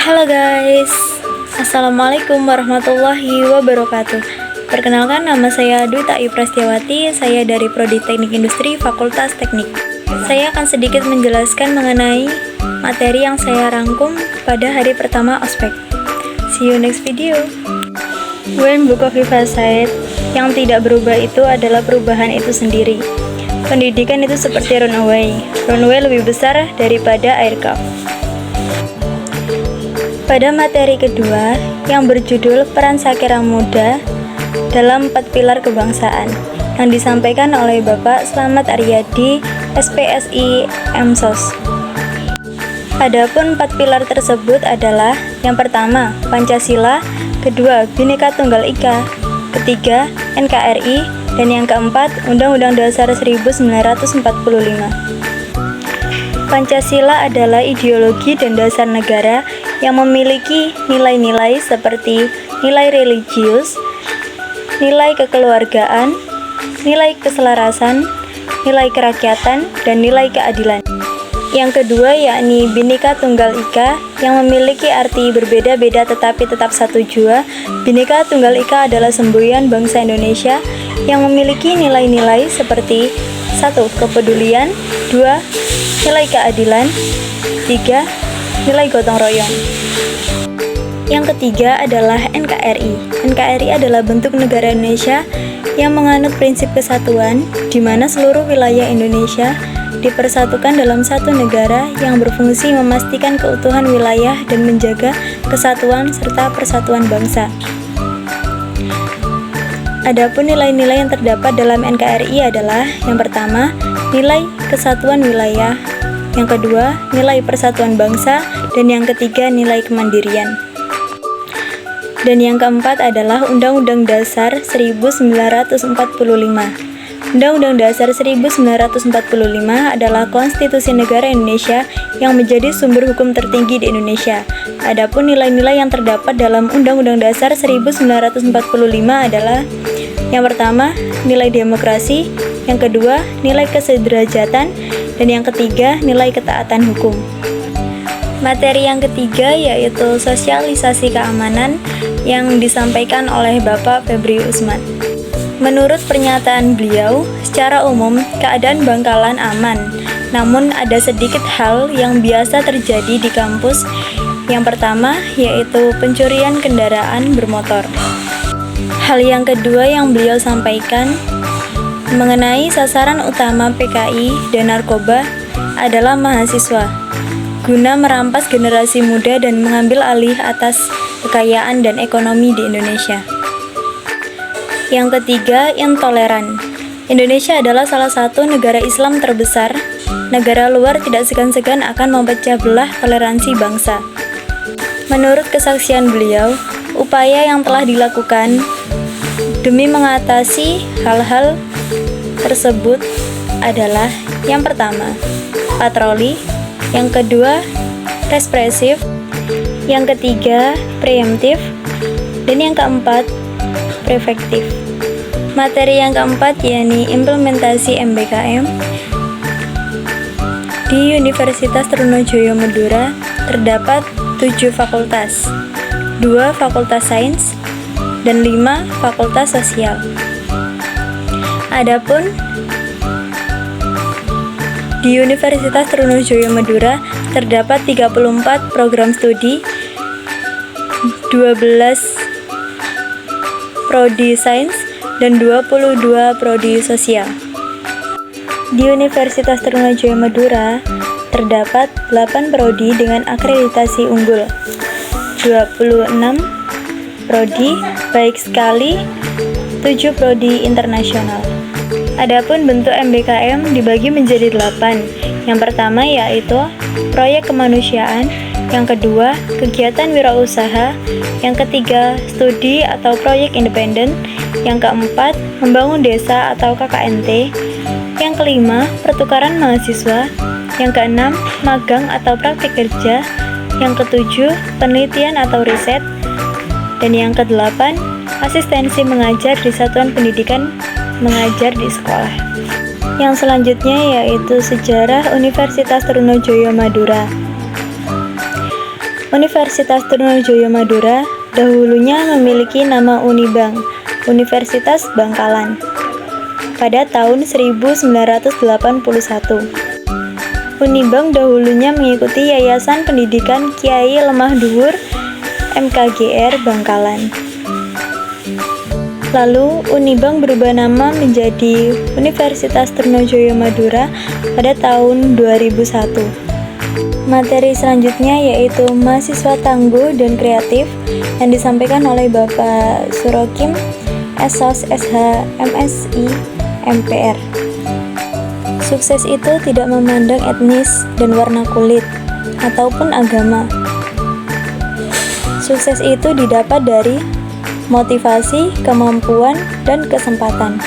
Halo guys, Assalamualaikum warahmatullahi wabarakatuh. Perkenalkan, nama saya Dwi Tai Prastiawati. Saya dari Prodi Teknik Industri Fakultas Teknik. Saya akan sedikit menjelaskan mengenai materi yang saya rangkum pada hari pertama ospek. See you next video. When Bukoviva said, yang tidak berubah itu adalah perubahan itu sendiri. Pendidikan itu seperti runway. Runway lebih besar daripada air cup. Pada materi kedua yang berjudul Peran Sakira Muda dalam 4 Pilar Kebangsaan yang disampaikan oleh Bapak Slamet Aryadi, SPSI MSOS. Adapun 4 pilar tersebut adalah: yang pertama, Pancasila; kedua, Bhinneka Tunggal Ika; ketiga, NKRI; dan yang keempat, Undang-Undang Dasar 1945. Pancasila adalah ideologi dan dasar negara yang memiliki nilai-nilai seperti nilai religius, nilai kekeluargaan, nilai keselarasan, nilai kerakyatan, dan nilai keadilan. Yang kedua yakni Bhinneka Tunggal Ika yang memiliki arti berbeda-beda tetapi tetap satu jua. Bhinneka Tunggal Ika adalah semboyan bangsa Indonesia yang memiliki nilai-nilai seperti 1. Kepedulian, 2. Nilai keadilan, 3. Nilai gotong royong. Yang ketiga adalah NKRI. NKRI adalah bentuk negara Indonesia yang menganut prinsip kesatuan, di mana seluruh wilayah Indonesia dipersatukan dalam satu negara yang berfungsi memastikan keutuhan wilayah dan menjaga kesatuan serta persatuan bangsa. Adapun nilai-nilai yang terdapat dalam NKRI adalah: yang pertama, nilai kesatuan wilayah; yang kedua, nilai persatuan bangsa; dan yang ketiga, nilai kemandirian. Dan yang keempat adalah Undang-Undang Dasar 1945. Undang-Undang Dasar 1945 adalah konstitusi negara Indonesia yang menjadi sumber hukum tertinggi di Indonesia. Adapun nilai-nilai yang terdapat dalam Undang-Undang Dasar 1945 adalah: yang pertama, nilai demokrasi; yang kedua, nilai kesederajatan; dan yang ketiga, nilai ketaatan hukum. Materi yang ketiga yaitu sosialisasi keamanan yang disampaikan oleh Bapak Febri Usman. Menurut pernyataan beliau, secara umum keadaan Bangkalan aman, namun ada sedikit hal yang biasa terjadi di kampus. Yang pertama yaitu pencurian kendaraan bermotor. Hal yang kedua yang beliau sampaikan mengenai sasaran utama PKI dan narkoba adalah mahasiswa, guna merampas generasi muda dan mengambil alih atas kekayaan dan ekonomi di Indonesia. Yang ketiga, intoleran. Indonesia adalah salah satu negara Islam terbesar. Negara luar tidak segan-segan akan memecah belah toleransi bangsa. Menurut kesaksian beliau, upaya yang telah dilakukan demi mengatasi hal-hal tersebut adalah: yang pertama, patroli; yang kedua, represif; yang ketiga, preemptif; dan yang keempat, prefektif. Materi yang keempat yakni implementasi MBKM. Di Universitas Trunojoyo Madura terdapat 7 fakultas, 2 fakultas sains, dan 5 fakultas sosial. Adapun di Universitas Trunojoyo Madura terdapat 34 program studi, 12 prodi sains, dan 22 prodi sosial. Di Universitas Trunojoyo Madura terdapat 8 prodi dengan akreditasi unggul, 26 prodi baik sekali, 7 prodi internasional. Adapun bentuk MBKM dibagi menjadi 8. Yang pertama yaitu proyek kemanusiaan, yang kedua kegiatan wirausaha, yang ketiga studi atau proyek independen, yang keempat membangun desa atau KKNT, yang kelima pertukaran mahasiswa, yang keenam magang atau praktik kerja, yang ketujuh penelitian atau riset, dan yang kedelapan asistensi mengajar di satuan pendidikan mengajar di sekolah. Yang selanjutnya yaitu sejarah Universitas Trunojoyo Madura. Universitas Trunojoyo Madura dahulunya memiliki nama Unibang, Universitas Bangkalan, pada tahun 1981. Unibang dahulunya mengikuti Yayasan Pendidikan Kiai Lemah Dhuwur MKGR Bangkalan. Lalu Unibang berubah nama menjadi Universitas Trunojoyo Madura pada tahun 2001. Materi selanjutnya yaitu mahasiswa tangguh dan kreatif yang disampaikan oleh Bapak Surokim, SOS SH MSI MPR. Sukses itu tidak memandang etnis dan warna kulit ataupun agama. Sukses itu didapat dari motivasi, kemampuan, dan kesempatan.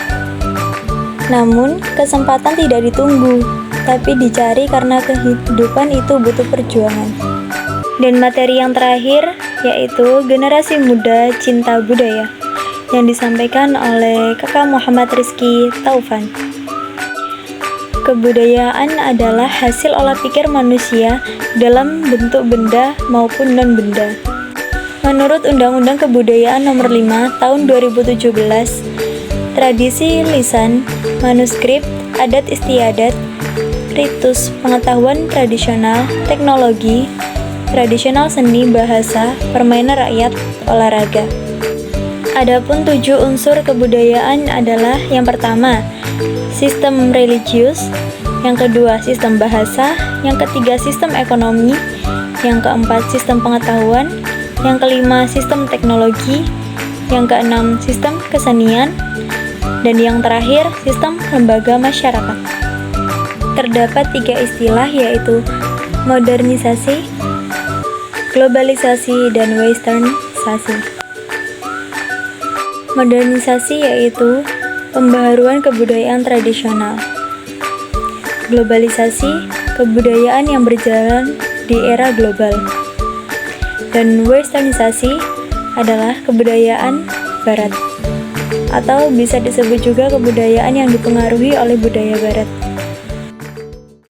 Namun, kesempatan tidak ditunggu, tapi dicari karena kehidupan itu butuh perjuangan. Dan materi yang terakhir yaitu Generasi Muda Cinta Budaya yang disampaikan oleh Kakak Muhammad Rizky Taufan. Kebudayaan adalah hasil olah pikir manusia dalam bentuk benda maupun non-benda. Menurut Undang-Undang Kebudayaan Nomor 5 Tahun 2017, tradisi lisan, manuskrip, adat istiadat, ritus, pengetahuan tradisional, teknologi, tradisional seni, bahasa, permainan rakyat, olahraga. Adapun 7 unsur kebudayaan adalah yang pertama, sistem religius, yang kedua, sistem bahasa, yang ketiga, sistem ekonomi, yang keempat, sistem pengetahuan, yang kelima, sistem teknologi, yang keenam, sistem kesenian, dan yang terakhir, sistem lembaga masyarakat. Terdapat 3 istilah yaitu modernisasi, globalisasi, dan westernisasi. Modernisasi yaitu pembaharuan kebudayaan tradisional. Globalisasi, kebudayaan yang berjalan di era global. Dan westernisasi adalah kebudayaan barat, atau bisa disebut juga kebudayaan yang dipengaruhi oleh budaya barat.